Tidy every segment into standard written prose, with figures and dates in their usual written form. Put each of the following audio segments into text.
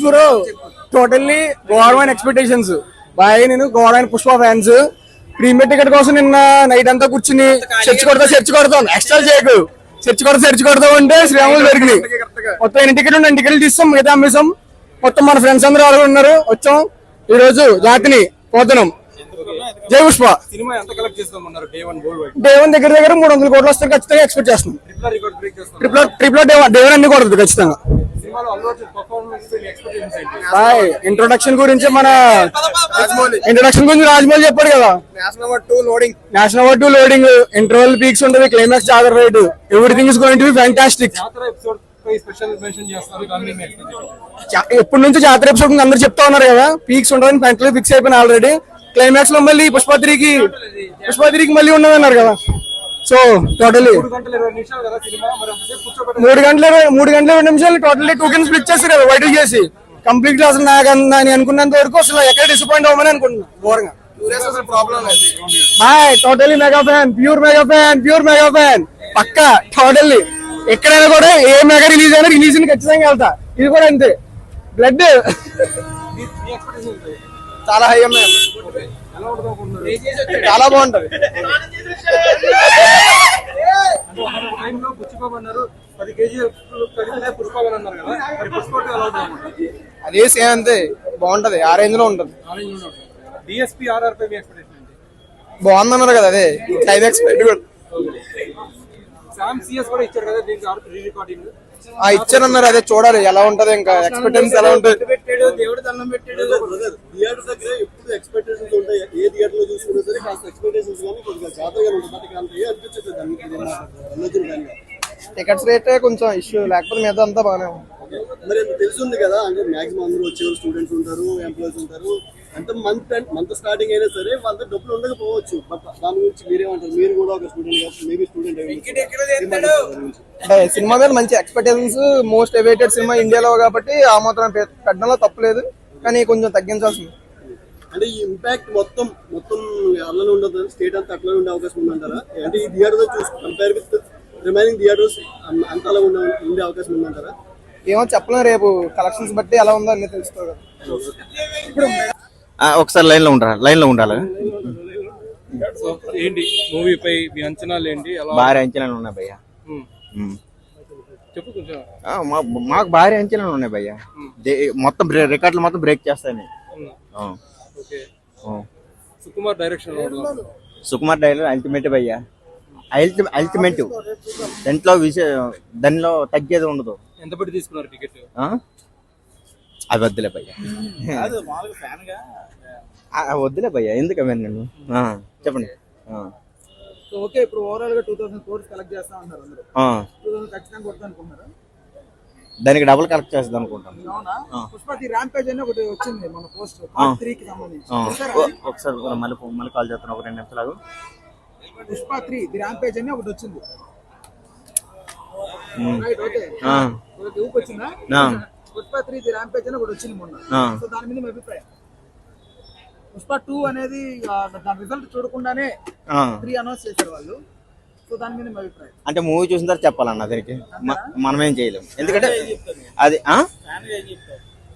Bro totally government expectations బాయ్. నేను government Pushpa fans. Premier ticket కోసం నిన్న నైట్ అంతా కూర్చుని చర్చ్ కొడతాం ఎక్స్ట్రా చేయకు చర్చ్ కొడతాం అంటే శ్రీరాములు జరిగినాయి. మొత్తం 8 టికెట్లు 9 టికెట్లు తీస్తాం, మిగతా అమ్మేసాం. మొత్తం మన ఫ్రెండ్స్ అందరూ వాళ్ళు ఉన్నారు, వచ్చాం ఈ రోజు జాతిని పోతున్నాం. జై పుష్ప. డే 1 దగ్గర 300 కోట్లు వస్తారు ఖచ్చితంగా ఎక్స్పెక్ట్ చేస్తున్నాం. ట్రిపుల్ డే 1 అన్ని కొడుతుంది ఖచ్చితంగా. ఇంట్రొడక్షన్ గురించి రాజమౌళి చెప్పాడు కదా. National award 2 loading, interval peaks ఉంటుంది, క్లైమాక్స్ జాతర ride, everything is going to be fantastic. ఎప్పటి నుంచి జాతర ఎపిసోడ్ అందరూ చెప్తా ఉన్నారు కదా, పీక్స్ ఉంటుందని ఫ్యాంటలీ ఫిక్స్ అయిపోయినా ఆల్రెడీ. క్లైమాక్స్ లో మళ్ళీ పుష్పత్రికి మళ్ళీ ఉన్నదన్నారు కదా. సో టోటలీ 3 గంటల 20 నిమిషాలు టోటల్లీ 2 కింద స్ప్లిట్ చేస్తారు కదా వైట్ చేసి. కంప్లీట్ అసలు నాకు అని అనుకున్నంత వరకు అసలు ఎక్కడ డిసప్పాయింట్ అవ్వమని అనుకుంటున్నా ఘోరంగా. Totally mega fan, pure mega fan పక్కా. టోటల్లీ ఎక్కడైనా కూడా ఏ మెగా రిలీజ్ అయినా రిలీజ్ ఖచ్చితంగా వెళ్తా. ఇది కూడా అంతే. బ్లడ్ చాలా హై ఉన్నాయి, చాలా బాగుంటది. అదే సేమ్ అంతే బాగుంటది, ఆ రేంజ్ లో ఉంటది. బాగుందన్నారు కదా, అదే క్లైమాక్స్ ఇచ్చారన్నారు. అదే చూడాలి ఎలా ఉంటది, ఇంకా ఎక్స్పెక్టేషన్స్ ఎలా ఉంటది. టికెట్స్ రేట్ కొంచెం ఇష్యూ, లేకపోతే మీద అంతా బాగానే ఉంది. మరి తెలుసుంది కదా, అంటే మాక్సిమం అందరూ వచ్చేవారు స్టూడెంట్స్ ఉంటారు, ఎంప్లాయీస్ ఉంటారు. అంటే మంత్ స్టార్టింగ్ అయినా సరే వాళ్ళ డబ్బులు ఉండకపోవచ్చు. బట్ దాని గురించి మీరేమంటారు? మీరు కూడా ఒక స్టూడెంట్, మేబీ స్టూడెంట్ సినిమా మీద మంచి ఎక్స్పెక్టేషన్స్. మోస్ట్ అవైటెడ్ సినిమా ఇండియాలో కాబట్టి ఆ మాత్రం పెట్టడంలో తప్పలేదు, కానీ కొంచెం తగ్గించాల్సింది. అంటే ఈ ఇంపాక్ట్ మొత్తం అట్లనే ఉండదు, స్టేట్ అంతా అట్లనే ఉండే అవకాశం ఉందంటారా? అంటే ఈ థియేటర్ చూసి కంపేర్ విత్ రిమైనింగ్ థియేటర్స్ అంతలా ఉండే అవకాశం ఉందంటారా? ఏమో చెప్పలేం, రేపు కలెక్షన్స్ బట్టి ఎలా ఉందో అన్ని తెలుస్తుంది. ఒకసారి లైన్ లో ఉండాలి. ఏంటి మూవీపై మీ అంచనాలు ఏంటి? భారీ అంచనాలు ఉన్నాయి భయ్య, మాకు భారీ అంచనాలు ఉన్నాయి భయ్య. మొత్తం రికార్డులు మొత్తం బ్రేక్ చేస్తాయి. సుకుమార్ డైరెక్షన్ అల్టిమేట్ భయ్య, అల్టిమేట్. దానిలో తగ్గేది ఉండదు. ఎంత పెట్టి తీసుకున్నారు టికెట్? అవి వద్దులే భయ్య, వద్దులే భయ్య, ఎందుకమే నేను చెప్పండి. ఓకే, ఇప్పుడు ఓవరాల్ గా 2000 crores కలెక్ట్ చేస్తా ఉన్నారు అందరూ. 2000 ఖచ్చితంగా కొడతా అనుకుంటున్నారా? దానికి డబుల్ కలెక్ట్ చేద్దాం అనుకుంటాను. పుష్ప ర్యాంపేజ్ అని ఒకటి వచ్చింది మన పోస్ట్ పార్ట్ 3 కి సంబంధించి. ఒకసారి మళ్ళీ కాల్ చేస్తాను, ఒక 2 నిమిషాలు. పుష్ప 3 ది ర్యాంపేజ్ అని ఒకటి వచ్చింది. పుష్ప 3 ది ర్యాంపేజ్ అని ఒకటి వచ్చింది మొన్న. సో దాని మీద మీ అభిప్రాయం? పుష్ప 2 అనేది దాని రిజల్ట్ చూడకుండానే 3 అనౌన్స్ చేశారు వాళ్ళు. సో దాని మీద మీ అభిప్రాయం? అంటే మూవీ చూసిన తర్వాత చెప్పాలన్న, దానికి మనమేం చేయలేము. ఎందుకంటే అది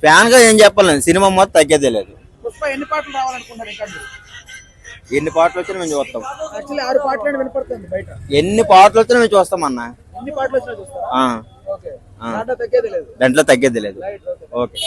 ఫ్యాన్ గా ఏం చెప్పాలని, సినిమా మొత్తం తగ్గేదే లేదు. పుష్ప ఎన్ని పాటలు రావాలనుకుంటారు? ఇంకా ఎన్ని పాటలు వచ్చినా మేము చూస్తాం. యాక్చువల్లీ 6 పాటలు వినపడుతుంది బయట. ఎన్ని పాటలు వచ్చినా మేము చూస్తాం అన్న. ఎన్ని పాటలు వచ్చినా చూస్తారా? ఓకే, దాంట్లో తగ్గేది లేదు. ఓకే.